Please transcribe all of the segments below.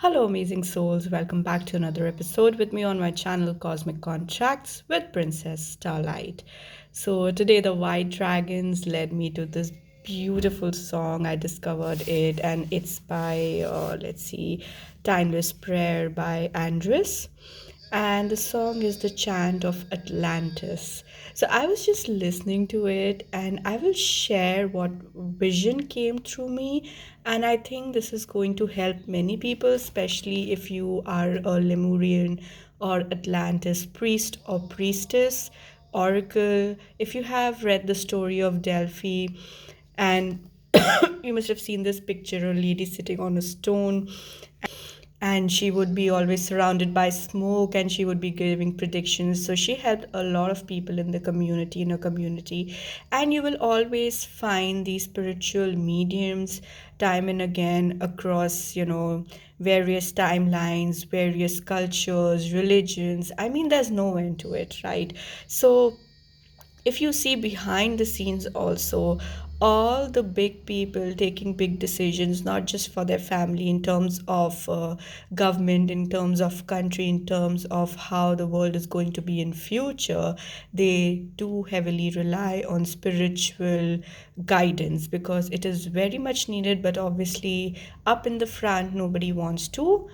Hello, amazing souls. Welcome back to another episode with me on my channel Cosmic Contracts with Princess Starlight. So, today, the White Dragons led me to this beautiful song. I discovered it, and it's by, let's see, Timeless Prayer by Andres, and the song is the chant of Atlantis. So I was just listening to it, and I will share what vision came through me. And I think this is going to help many people, especially if you are a Lemurian or Atlantis priest or priestess, oracle. If you have read the story of Delphi, and you must have seen this picture, a lady sitting on a stone, and she would be always surrounded by smoke, and she would be giving predictions. So she helped a lot of people in the community, in a community. And you will always find these spiritual mediums time and again across, various timelines, various cultures, religions. I mean, there's no end to it, right? So if you see behind the scenes also, all the big people taking big decisions, not just for their family, in terms of government, in terms of country, in terms of how the world is going to be in future, they do heavily rely on spiritual guidance because it is very much needed. But obviously, up in the front, nobody wants to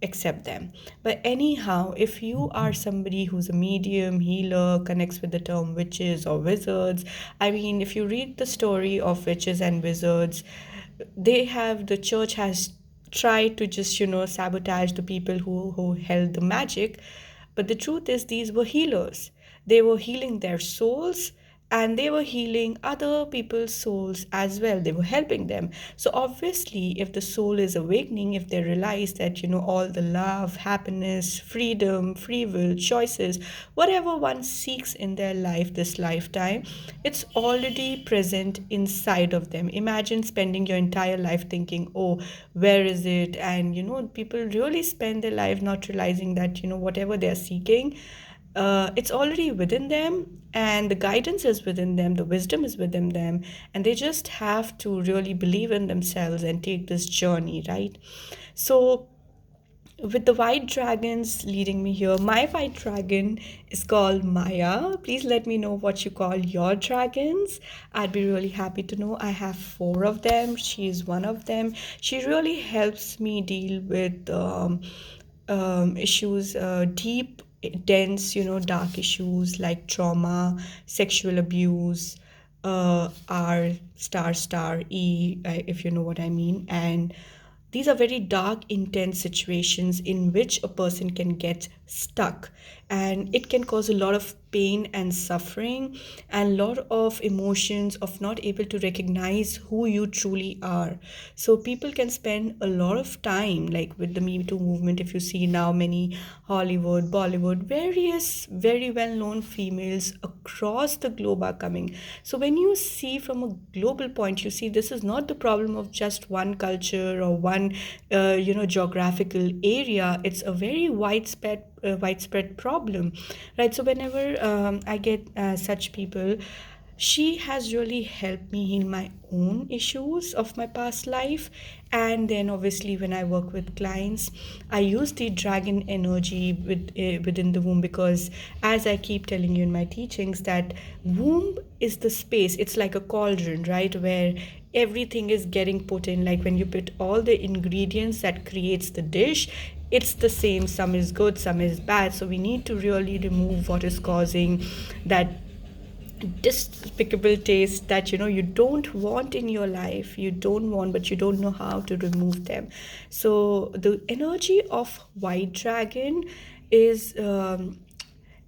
accept them. But anyhow, if you are somebody who's a medium, healer, connects with the term witches or wizards, I mean, if you read the story of witches and wizards, the church has tried to just, sabotage the people who held the magic. But the truth is, these were healers. They were healing their souls, and they were healing other people's souls as well. They were helping them. So obviously, if the soul is awakening, if they realize that, all the love, happiness, freedom, free will, choices, whatever one seeks in their life this lifetime, it's already present inside of them. Imagine spending your entire life thinking, oh, where is it? And people really spend their life not realizing that, whatever they're seeking, it's already within them, and the guidance is within them, the wisdom is within them, and they just have to really believe in themselves and take this journey, right? So with the white dragons leading me here, my white dragon is called Maya. Please let me know what you call your dragons. I'd be really happy to know. I have four of them. She is one of them. She really helps me deal with issues, deep, dense, dark issues like trauma, sexual abuse, R star if you know what I mean. And these are very dark, intense situations in which a person can get stuck, and it can cause a lot of pain and suffering, and a lot of emotions of not able to recognize who you truly are. So people can spend a lot of time, like with the Me Too movement. If you see now, many Hollywood, Bollywood, various very well known females across the globe are coming. So when you see from a global point, you see this is not the problem of just one culture or one geographical area. It's a very widespread problem, right? So whenever I get such people, she has really helped me heal my own issues of my past life. And then obviously when I work with clients, I use the dragon energy within the womb, because as I keep telling you in my teachings, that womb is the space. It's like a cauldron, right, where everything is getting put in. Like when you put all the ingredients that creates the dish, it's the same. Some is good, some is bad. So we need to really remove what is causing that despicable taste that you don't want in your life. You don't want, but you don't know how to remove them. So the energy of white dragon is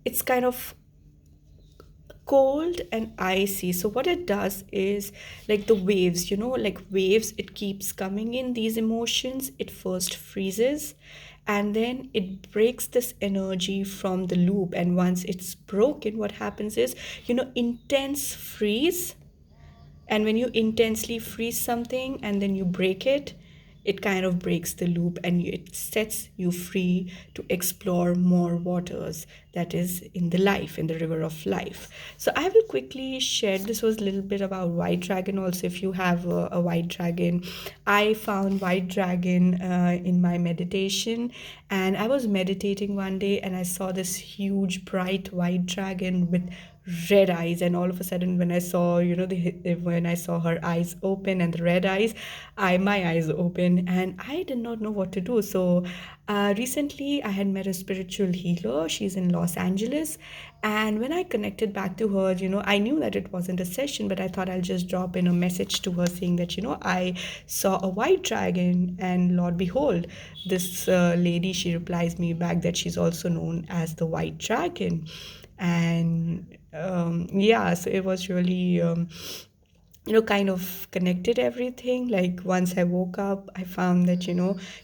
it's kind of cold and icy. So what it does is, like the waves, like waves, it keeps coming in these emotions. It first freezes, and then it breaks this energy from the loop. And once it's broken, what happens is, intense freeze. And when you intensely freeze something and then you break it, it kind of breaks the loop and it sets you free to explore more waters, that is in the life, in the river of life. So I will quickly share, this was a little bit about white dragon also. If you have a white dragon, I found white dragon in my meditation, and I was meditating one day and I saw this huge bright white dragon with red eyes. And all of a sudden, when I saw, when I saw her eyes open and the red eyes, I my eyes open and I did not know what to do. So recently I had met a spiritual healer. She's in Los Angeles, and when I connected back to her, I knew that it wasn't a session, but I thought I'll just drop in a message to her saying that, I saw a white dragon, and Lord behold, this lady, she replies me back that she's also known as the white dragon. And yeah, so it was really kind of connected everything. Like once I woke up, I found that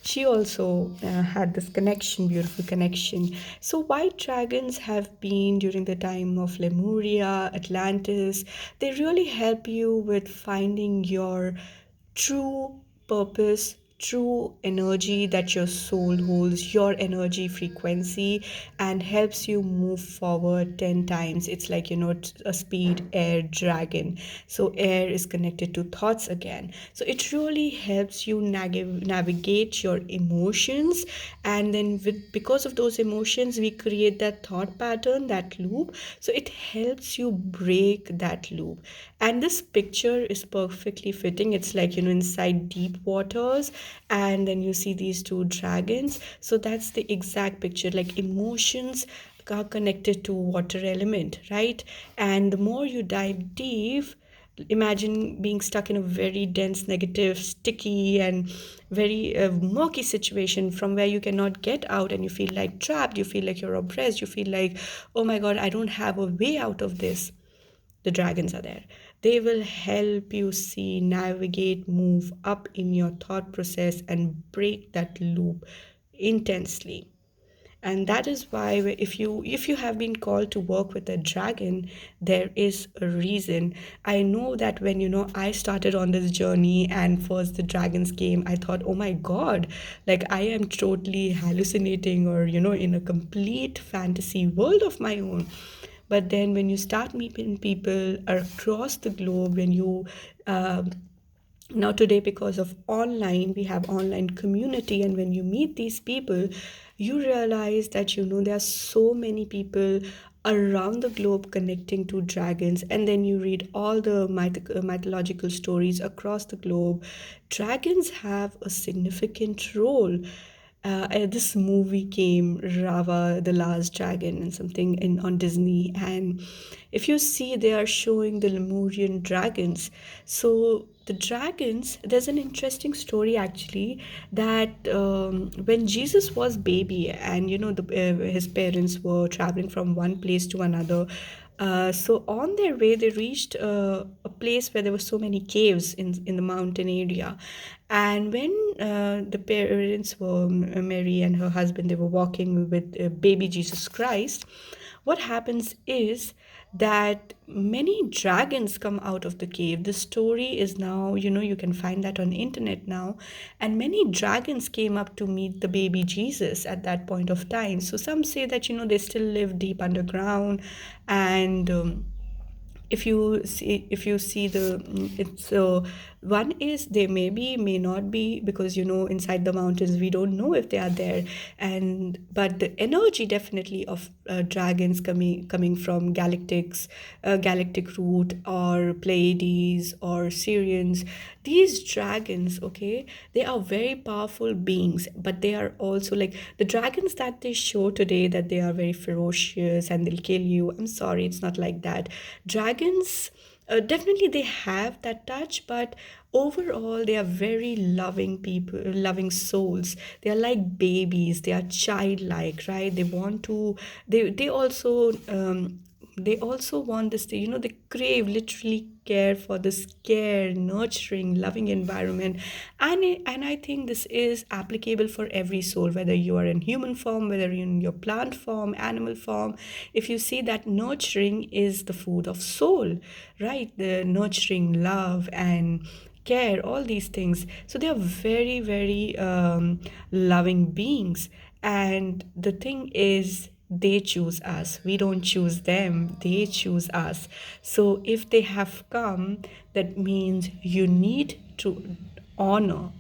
she also had this connection, beautiful connection. So white dragons have been during the time of Lemuria, Atlantis. They really help you with finding your true purpose, true energy that your soul holds, your energy frequency, and helps you move forward 10 times. It's like, a speed air dragon. So air is connected to thoughts again. So it really helps you navigate your emotions, and then because of those emotions, we create that thought pattern, that loop. So it helps you break that loop. And this picture is perfectly fitting. It's like, inside deep waters, and then you see these two dragons. So that's the exact picture. Like emotions are connected to water element, right? And the more you dive deep, imagine being stuck in a very dense, negative, sticky, and very murky situation from where you cannot get out, and you feel like trapped, you feel like you're oppressed, you feel like, oh my god, I don't have a way out of this. The dragons are there. They will help you see, navigate, move up in your thought process and break that loop intensely. And that is why, if you have been called to work with a dragon, there is a reason. I know that when I started on this journey and first the dragons came, I thought, oh my god, like I am totally hallucinating, or in a complete fantasy world of my own. But then when you start meeting people across the globe, when you now today, because of online, we have online community, and when you meet these people, you realize that there are so many people around the globe connecting to dragons. And then you read all the mythological stories across the globe. Dragons have a significant role. This movie came, Rava the Last Dragon, and something in on Disney. And if you see, they are showing the Lemurian dragons. So the dragons, there's an interesting story actually, that when Jesus was baby, and his parents were traveling from one place to another. So on their way, they reached a place where there were so many caves in the mountain area. And when the parents were, Mary and her husband, they were walking with baby Jesus Christ, what happens is that many dragons come out of the cave. The story is now, you can find that on internet now. And many dragons came up to meet the baby Jesus at that point of time. So some say that, they still live deep underground. And if you see the it's so one is, they may not be, because inside the mountains we don't know if they are there. And but the energy definitely of dragons coming from galactic root, or Pleiades, or Syrians. These dragons, okay, they are very powerful beings, but they are also like the dragons that they show today, that they are very ferocious and they'll kill you. I'm sorry, it's not like that. Dragons, definitely they have that touch, but overall they are very loving people, loving souls. They are like babies, they are childlike, right? They want to, they also want this, they crave, literally care for this care, nurturing, loving environment. And I think this is applicable for every soul, whether you are in human form, whether you're in your plant form, animal form. If you see that nurturing is the food of soul, right? The nurturing love and care, all these things. So they are very, very loving beings. And the thing is, they choose us. We don't choose them, they choose us. So if they have come, that means you need to honor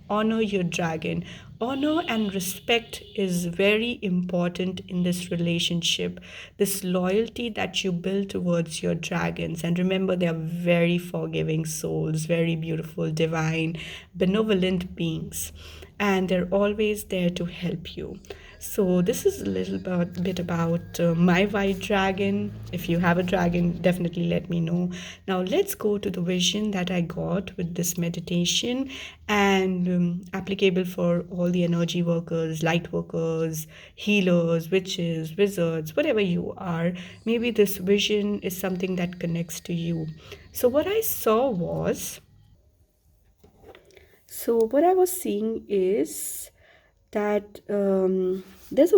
your dragon. Honor and respect is very important in this relationship, this loyalty that you build towards your dragons. And remember, they are very forgiving souls, very beautiful, divine, benevolent beings, and they're always there to help you. So this is a bit about my white dragon. If you have a dragon, definitely let me know. Now let's go to the vision that I got with this meditation, and applicable for all the energy workers, light workers, healers, witches, wizards, whatever you are. Maybe this vision is something that connects to you. So what I was seeing is that there's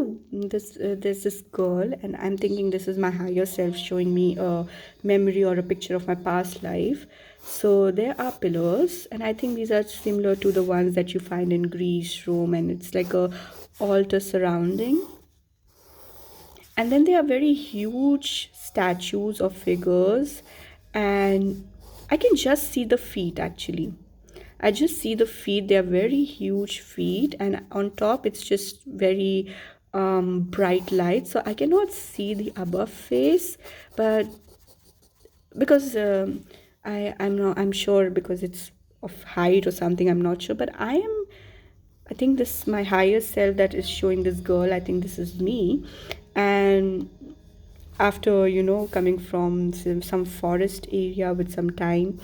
this girl, and I'm thinking this is my higher self showing me a memory or a picture of my past life. So there are pillars, and I think these are similar to the ones that you find in Greece, Rome, and it's like a altar surrounding. And then there are very huge statues of figures, and I can just see the feet actually. I just see the feet. They are very huge feet, and on top it's just very bright light. So I cannot see the above face, but because I'm sure because it's of height or something. I'm not sure, but I think this my higher self that is showing this girl. I think this is me, and after coming from some forest area with some time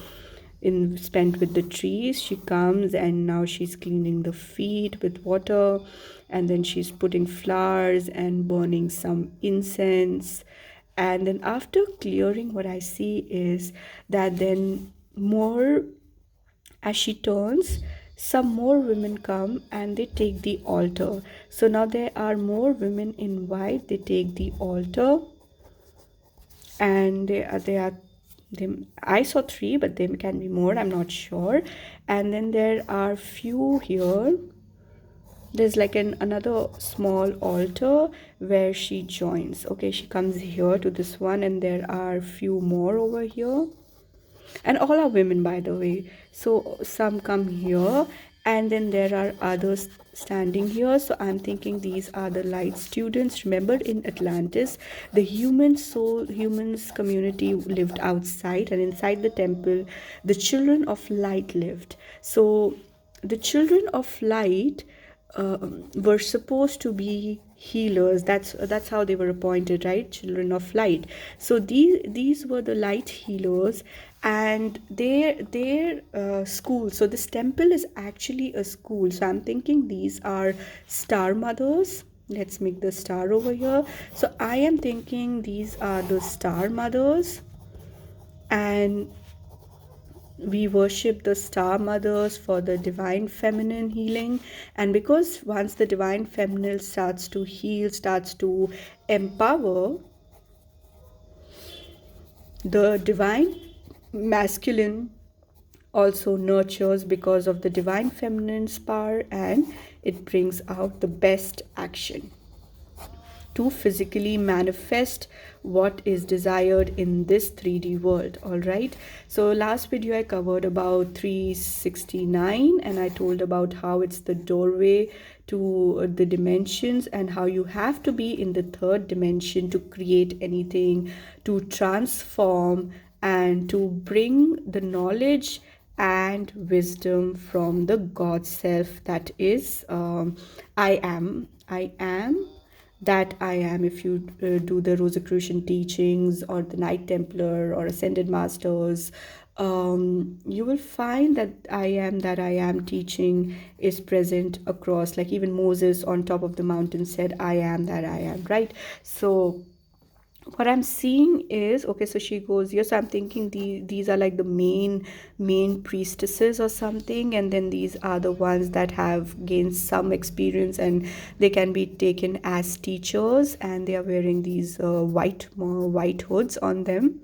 in spent with the trees, she comes and now she's cleaning the feet with water, and then she's putting flowers and burning some incense. And then after clearing, what I see is that then more, as she turns, some more women come and they take the altar. So now there are more women in white. They take the altar, and they, I saw three, but there can be more, I'm not sure. And then there are few here. There's like another small altar where she joins. Okay, she comes here to this one, and there are few more over here, and all are women, by the way. So some come here, and then there are others standing here. So I'm thinking these are the light students. Remember, in Atlantis, the humans community lived outside, and inside the temple the children of light lived. So the children of light were supposed to be healers. That's how they were appointed, right? Children of light. So these were the light healers, and their school. So this temple is actually a school. So I'm thinking these are star mothers. Let's make the star over here. So I am thinking these are the star mothers, and we worship the star mothers for the divine feminine healing. And because once the divine feminine starts to heal, starts to empower, the divine masculine also nurtures because of the divine feminine's power, and it brings out the best action to physically manifest what is desired in this 3D world. All right, so last video I covered about 369, and I told about how it's the doorway to the dimensions, and how you have to be in the third dimension to create anything, to transform, and to bring the knowledge and wisdom from the God self that is I am that I am. If you do the Rosicrucian teachings or the Knight Templar or Ascended Masters, you will find that I am teaching is present across. Like even Moses on top of the mountain said, I am that I am, right? So what I'm seeing is, okay, so she goes here. So I'm thinking these are like the main priestesses or something, and then these are the ones that have gained some experience, and they can be taken as teachers, and they are wearing these white hoods on them.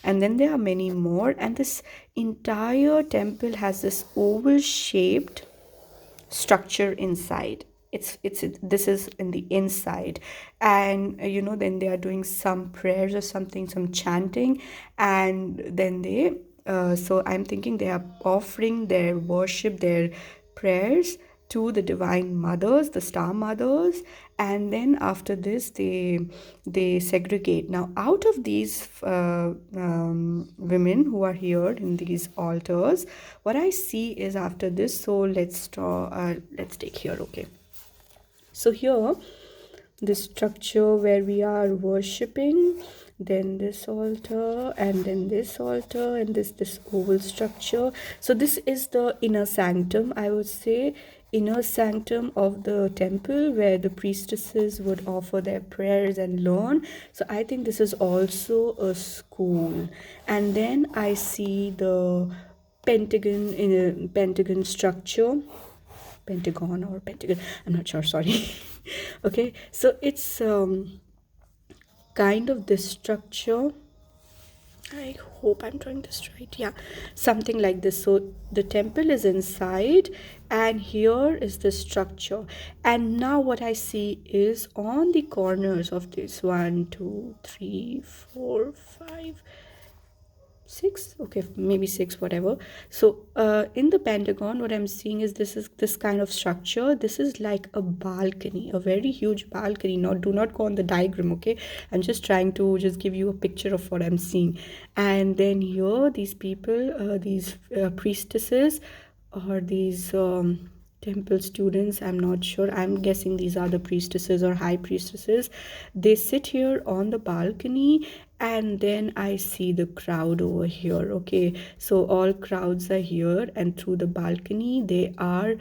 And then there are many more, and this entire temple has this oval shaped structure inside. This is in the inside. And then they are doing some prayers or something, some chanting. And then they so I'm thinking they are offering their worship, their prayers to the divine mothers, the star mothers. And then after this they segregate. Now out of these women who are here in these altars, what I see is after this, so let's take here. Okay, so here, this structure where we are worshipping, then this altar, and then this altar, and this oval structure. So this is the inner sanctum, I would say, inner sanctum of the temple, where the priestesses would offer their prayers and learn. So I think this is also a school. And then I see the pentagon, in a pentagon structure, pentagon or pentagon, I'm not sure, sorry. Okay, so it's kind of this structure. I hope I'm drawing this right. Yeah, something like this. So the temple is inside, and here is the structure. And now what I see is on the corners of this 1, 2, 3, 4, 5, 6, okay, maybe 6, whatever. So in the pentagon, what I'm seeing is this kind of structure. This is like a balcony, a very huge balcony. Now do not go on the diagram, okay? I'm just trying to just give you a picture of what I'm seeing. And then here, these people, these priestesses, or these temple students, I'm not sure, I'm guessing these are the priestesses or high priestesses. They sit here on the balcony, and then I see the crowd over here. Okay, so all crowds are here, and through the balcony they are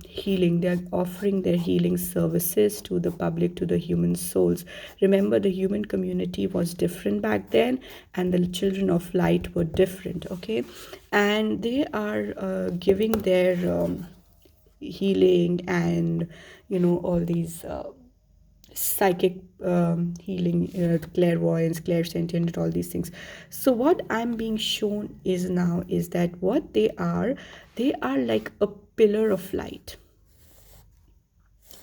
healing. They're offering their healing services to the public, to the human souls. Remember, the human community was different back then, and the children of light were different. Okay, and they are giving their healing, and all these psychic healing, clairvoyance, clairsentient, all these things. So what I'm being shown is now is that what they are like a pillar of light.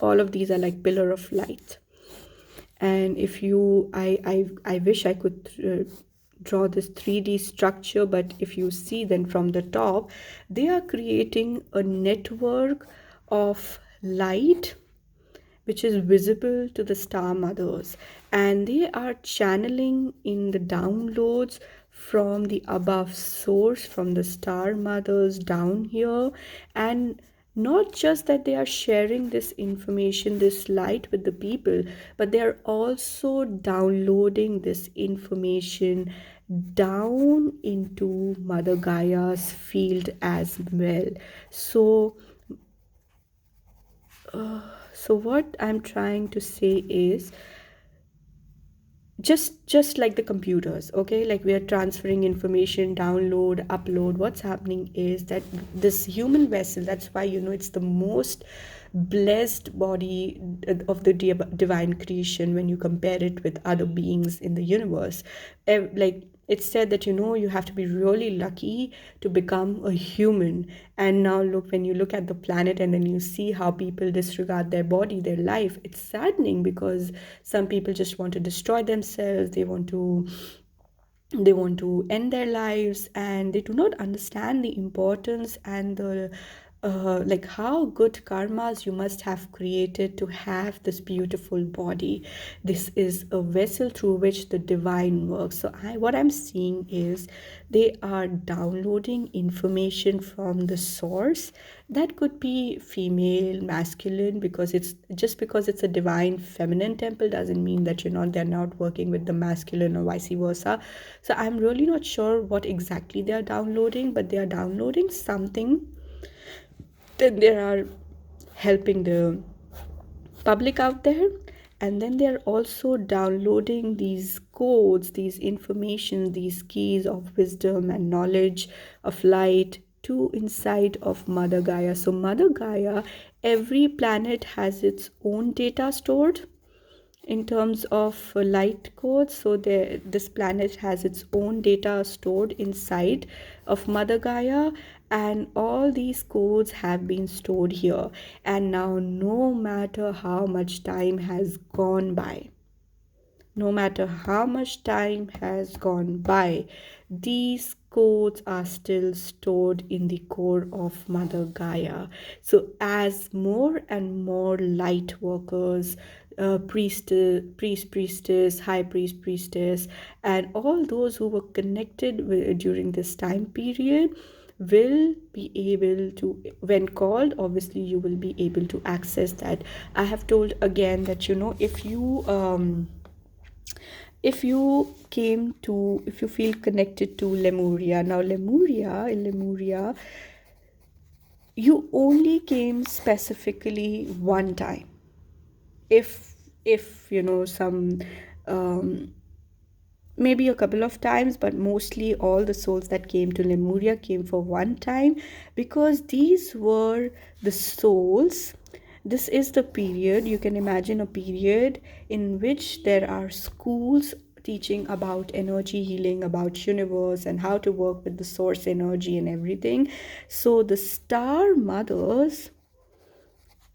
All of these are like pillar of light. And if you I wish I could draw this 3D structure, but if you see, then from the top they are creating a network of light which is visible to the star mothers, and they are channeling in the downloads from the above source, from the star mothers down here. And not just that they are sharing this information, this light with the people, but they are also downloading this information down into Mother Gaia's field as well. So what I'm trying to say is, just like the computers, okay, like we are transferring information, download, upload. What's happening is that this human vessel, that's why it's the most blessed body of the divine creation when you compare it with other beings in the universe. Like it's said that you have to be really lucky to become a human. And now look, when you look at the planet and then you see how people disregard their body, their life, it's saddening, because some people just want to destroy themselves. They want to end their lives, and they do not understand the importance and the like how good karmas you must have created to have this beautiful body. This is a vessel through which the divine works. So what I'm seeing is they are downloading information from the source. That could be female, masculine, because it's a divine feminine temple doesn't mean that they're not working with the masculine or vice versa. So I'm really not sure what exactly they are downloading, but they are downloading something. Then they are helping the public out there, and then they are also downloading these codes, these information, these keys of wisdom and knowledge of light to inside of Mother Gaia. So Mother Gaia, every planet has its own data stored. in terms of light codes. So this planet has its own data stored inside of Mother Gaia, and all these codes have been stored here. And now, no matter how much time has gone by, no matter how much time has gone by, these codes are still stored in the core of Mother Gaia. So, as more and more light workers, priestess, high priestess, and all those who were connected during this time period will be able to, when called, obviously you will be able to access that. I have told again that, if you feel connected to Lemuria. Now, in Lemuria, you only came specifically one time. If some, maybe a couple of times, but mostly all the souls that came to Lemuria came for one time, because these were the souls. This is the period, you can imagine a period in which there are schools teaching about energy healing, about universe, and how to work with the source energy and everything. So the star mothers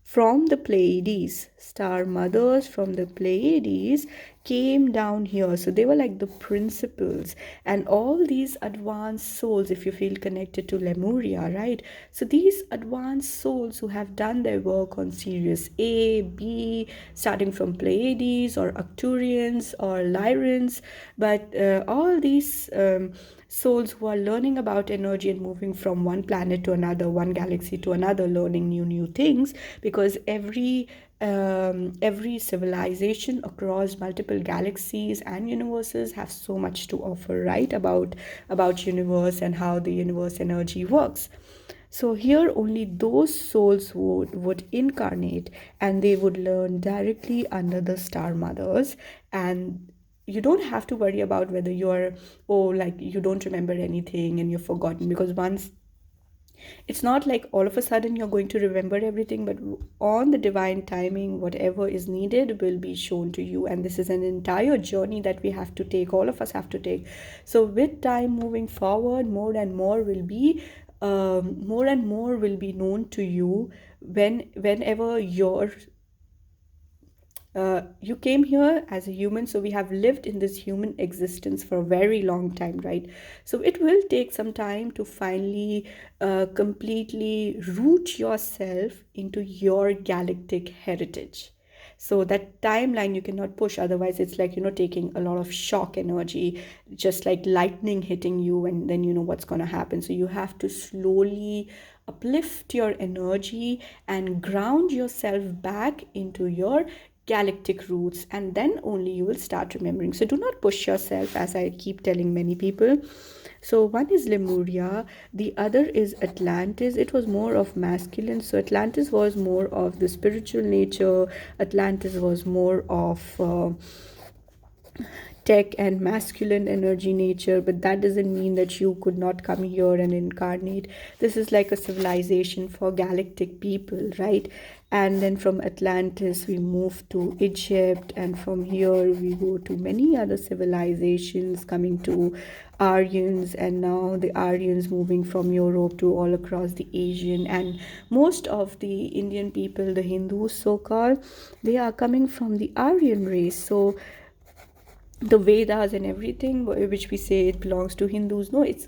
from the Pleiades, star mothers from the Pleiades came down here. So they were like the principals, and all these advanced souls, if you feel connected to Lemuria, right? So these advanced souls who have done their work on Sirius A, B, starting from Pleiades or Arcturians or Lyrans, but all these souls who are learning about energy and moving from one planet to another, one galaxy to another, learning new things, because every civilization across multiple galaxies and universes have so much to offer, right, about universe and how the universe energy works. So here only those souls would incarnate, and they would learn directly under the star mothers. And you don't have to worry about whether you're, oh, like you don't remember anything and you've forgotten, because once, it's not like all of a sudden you're going to remember everything, but on the divine timing, whatever is needed will be shown to you. And this is an entire journey that we have to take, all of us have to take. So with time moving forward, more and more will be known to you whenever you came here as a human. So we have lived in this human existence for a very long time, right? So it will take some time to finally completely root yourself into your galactic heritage. So that timeline you cannot push, otherwise it's like, taking a lot of shock energy, just like lightning hitting you, and then you know what's going to happen. So you have to slowly uplift your energy and ground yourself back into your galactic roots, and then only you will start remembering. So do not push yourself, as I keep telling many people. So one is Lemuria, the other is Atlantis. It was more of masculine. So Atlantis was more of the spiritual nature. Atlantis was more of tech and masculine energy nature, but that doesn't mean that you could not come here and incarnate. This is like a civilization for galactic people, right? And then from Atlantis we move to Egypt, and from here we go to many other civilizations, coming to Aryans, and now the Aryans moving from Europe to all across the Asian, and most of the Indian people, the Hindus so-called, they are coming from the Aryan race. So the Vedas and everything, which we say it belongs to Hindus, no, it's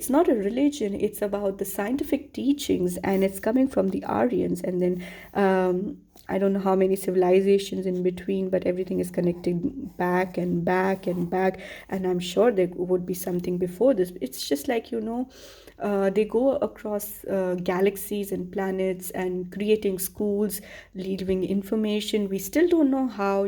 not a religion. It's about the scientific teachings, and it's coming from the Aryans. And then I don't know how many civilizations in between, but everything is connected back and back and back. And I'm sure there would be something before this. It's just like, they go across galaxies and planets and creating schools, leaving information. We still don't know how,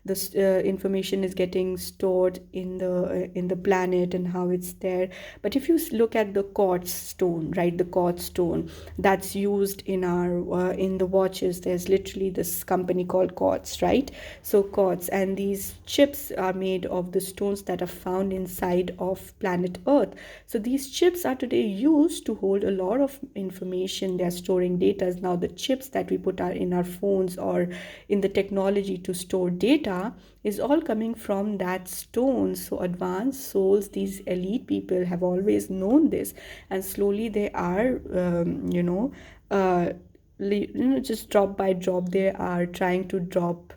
this information is getting stored in the planet and how it's there. But if you look at the quartz stone, right, the quartz stone that's used in our in the watches, there's literally literally this company called quartz, right? So quartz, and these chips are made of the stones that are found inside of planet Earth. So these chips are today used to hold a lot of information. They're storing data. Now the chips that we put are in our phones or in the technology to store data is all coming from that stone. So advanced souls, these elite people have always known this, and slowly they are uh, just drop by drop they are trying to drop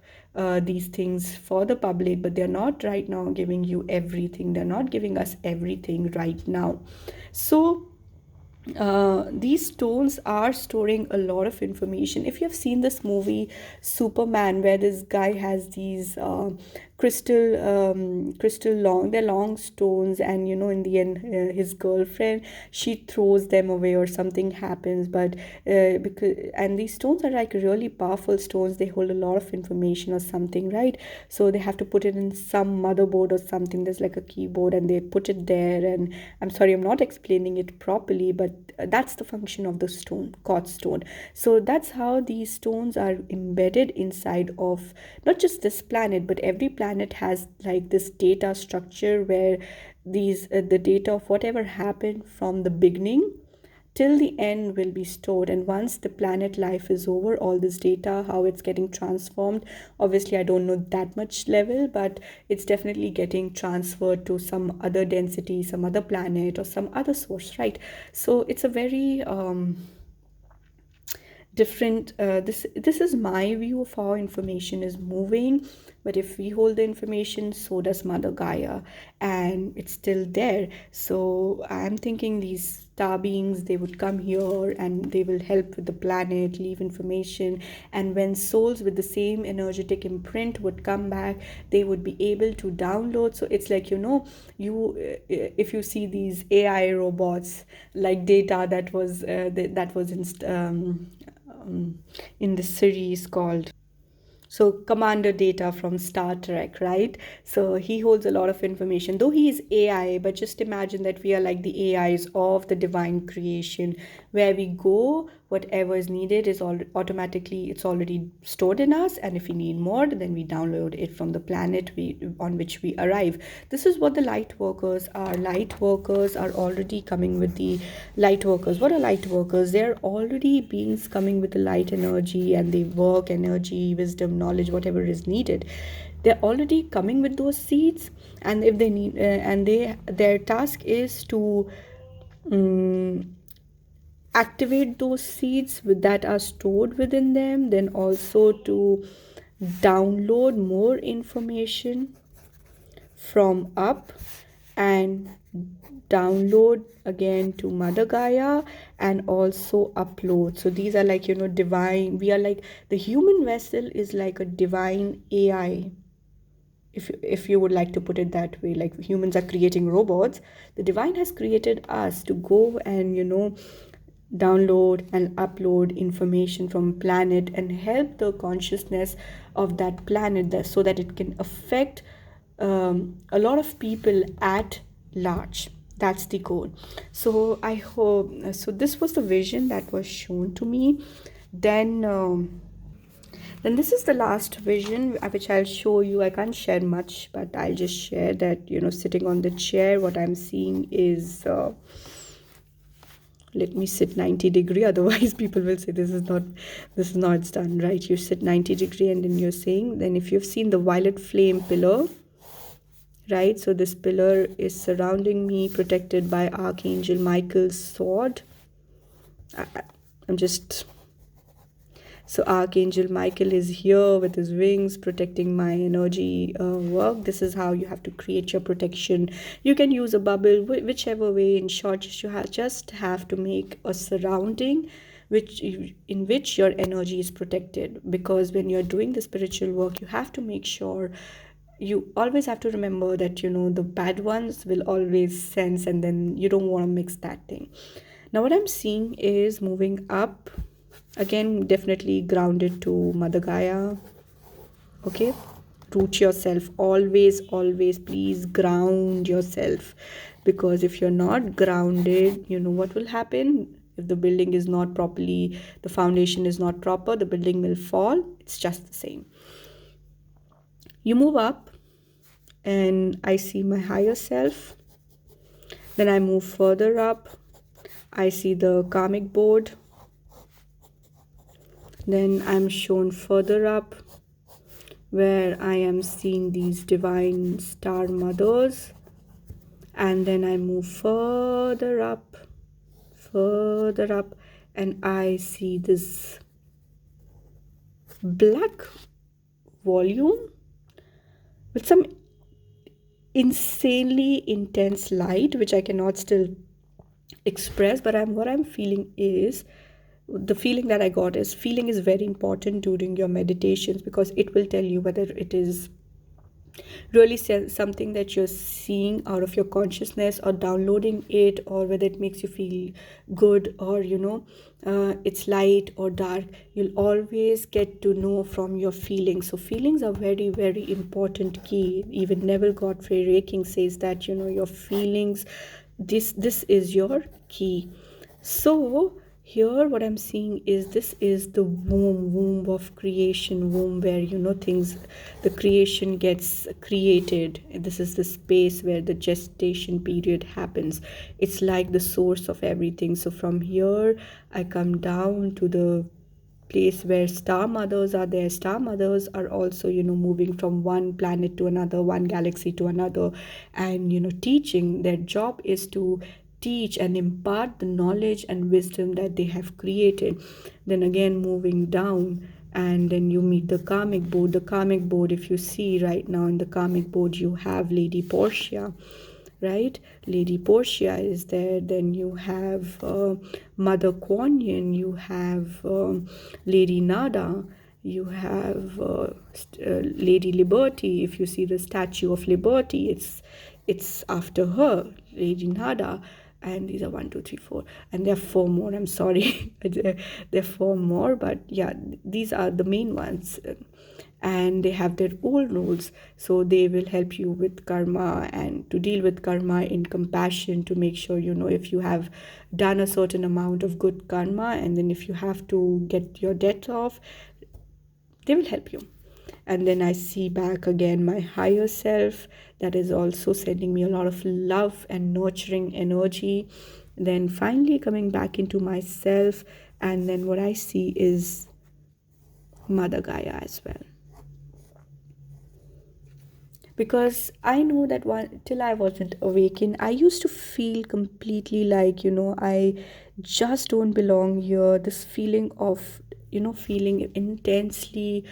these things for the public, but they're not right now giving you everything. They're not giving us everything right now. So these stones are storing a lot of information. If you have seen this movie Superman, where this guy has these crystal they're long stones, and in the end, his girlfriend, she throws them away or something happens, but and these stones are like really powerful stones. They hold a lot of information or something, right? So they have to put it in some motherboard or something. There's like a keyboard, and they put it there, and I'm sorry, I'm not explaining it properly, but that's the function of the stone, quartz stone. So that's how these stones are embedded inside of not just this planet, but every planet has like this data structure where these the data of whatever happened from the beginning till the end will be stored. And once the planet life is over, all this data, how it's getting transformed, obviously I don't know that much level, but it's definitely getting transferred to some other density, some other planet, or some other source, right? So it's a very different this is my view of how information is moving. But if we hold the information, so does Mother Gaia, and it's still there. So I'm thinking these star beings, they would come here and they will help with the planet, leave information, and when souls with the same energetic imprint would come back, they would be able to download. So it's like, you if you see these AI robots, like data that was in the series called Commander Data from Star Trek, right? So he holds a lot of information, though he is AI, but just imagine that we are like the AIs of the divine creation. Where we go, whatever is needed is all automatically, it's already stored in us, and if we need more, then we download it from the planet on which we arrive. This is what the light workers are. Light workers are already coming with the light workers. What are light workers? They're already beings coming with the light energy, and they work energy, wisdom, knowledge, whatever is needed. They're already coming with those seeds, and if they need and their task is to activate those seeds that are stored within them, then also to download more information from up and download again to Mother Gaia, and also upload. So these are like, divine. We are like, the human vessel is like a divine AI, if you would like to put it that way. Like humans are creating robots, the divine has created us to go and download and upload information from planet and help the consciousness of that planet, so that it can affect a lot of people at large. That's the goal. So I hope, so this was the vision that was shown to me. Then this is the last vision which I'll show you. I can't share much, but I'll just share that, sitting on the chair, what I'm seeing is let me sit 90-degree, otherwise people will say this is not done right. You sit 90-degree, and then you're saying, then if you've seen the violet flame pillar, right? So this pillar is surrounding me, protected by Archangel Michael's sword. So Archangel Michael is here with his wings protecting my energy work. This is how you have to create your protection. You can use a bubble, whichever way. In short, just have to make a surrounding in which your energy is protected. Because when you're doing the spiritual work, you have to make sure, you always have to remember that, the bad ones will always sense, and then you don't want to mix that thing. Now what I'm seeing is moving up. Again, definitely grounded to Mother Gaia. Okay, root yourself. Always please ground yourself, because if you're not grounded, what will happen? If the building is not properly, the foundation is not proper, the building will fall. It's just the same. You move up, and I see my higher self. Then I move further up. I see the karmic board. Then I'm shown further up, where I am seeing these divine star mothers. And then I move further up, and I see this black volume with some insanely intense light, which I cannot still express, but what I'm feeling is, the feeling that I got is, feeling is very important during your meditations, because it will tell you whether it is really something that you're seeing out of your consciousness or downloading it, or whether it makes you feel good, or it's light or dark. You'll always get to know from your feelings. So feelings are very, very important key. Even Neville Godfrey Raking says that your feelings, this is your key. So here what I'm seeing is, this is the womb of creation, womb where things, the creation gets created. This is the space where the gestation period happens. It's like the source of everything. So from here I come down to the place where star mothers are there. Star mothers are also moving from one planet to another, one galaxy to another, and teaching. Their job is to teach and impart the knowledge and wisdom that they have created. Then again moving down, and then you meet the karmic board. The karmic board, if you see right now in the karmic board, you have Lady Portia, right? Lady Portia is there. Then you have Mother Kuan Yin, you have Lady Nada, you have Lady Liberty. If you see the Statue of Liberty, it's after her, Lady Nada. And these are 1 2 3 4, and there are 4 more. I'm sorry, there are 4 more, but yeah, these are the main ones. And they have their own rules, so they will help you with karma and to deal with karma in compassion, to make sure if you have done a certain amount of good karma, and then if you have to get your debt off, they will help you. And then I see back again my higher self, that is also sending me a lot of love and nurturing energy. Then finally coming back into myself, and then what I see is Mother Gaia as well. Because I know that till I wasn't awakened, I used to feel completely like I just don't belong here. This feeling of feeling intensely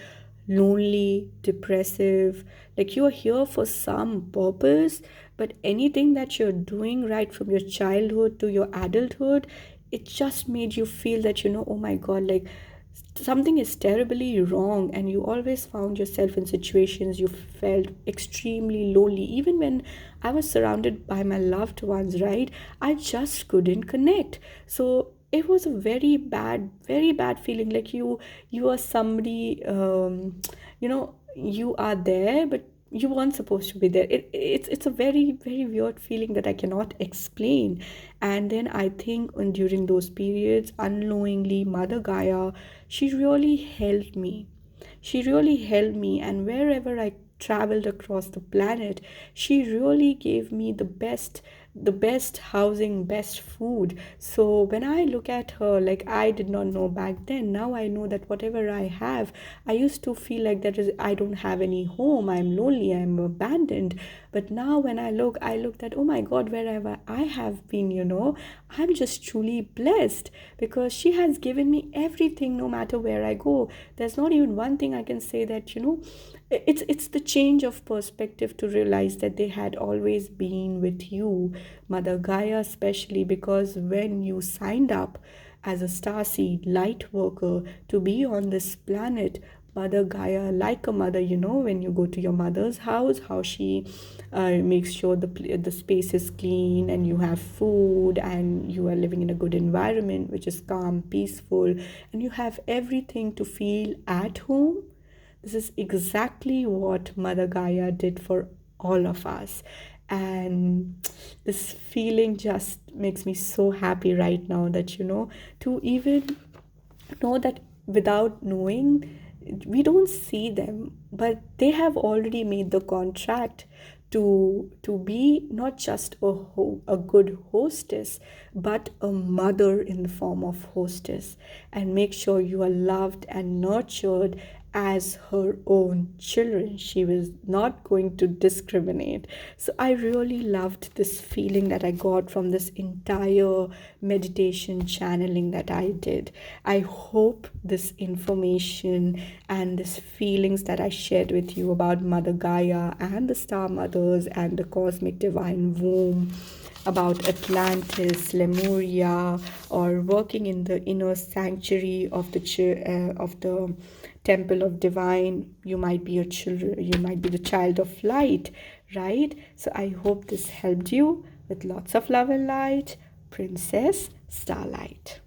lonely, depressive, like you're here for some purpose, but anything that you're doing right from your childhood to your adulthood, it just made you feel that oh my god, like something is terribly wrong. And you always found yourself in situations you felt extremely lonely. Even when I was surrounded by my loved ones, right, I just couldn't connect. So it was a very bad feeling, like you are somebody, you are there, but you weren't supposed to be there. It's a very, very weird feeling that I cannot explain. And then I think during those periods, unknowingly, Mother Gaia, she really helped me. She really helped me, and wherever I traveled across the planet, she really gave me the best housing, best food. So when I look at her, like, I did not know back then, now I know that whatever I have, I used to feel like I don't have any home, I'm lonely, I'm abandoned. But now when I looked at, oh my god, wherever I have been, I'm just truly blessed, because she has given me everything. No matter where I go, there's not even one thing I can say that it's the change of perspective to realize that they had always been with you, Mother Gaia, especially because when you signed up as a starseed light worker to be on this planet, Mother Gaia, like a mother, when you go to your mother's house, how she makes sure the space is clean and you have food and you are living in a good environment which is calm, peaceful, and you have everything to feel at home. This is exactly what Mother Gaia did for all of us. And this feeling just makes me so happy right now, that to even know that without knowing, we don't see them, but they have already made the contract to be not just a good hostess, but a mother in the form of hostess, and make sure you are loved and nurtured as her own children. She was not going to discriminate. So I really loved this feeling that I got from this entire meditation channeling that I did. I hope this information and these feelings that I shared with you about Mother Gaia and the star mothers and the cosmic divine womb, about Atlantis, Lemuria, or working in the inner sanctuary of the temple of divine. You might be you might be the child of light, right? So I hope this helped you. With lots of love and light, Princess Starlight.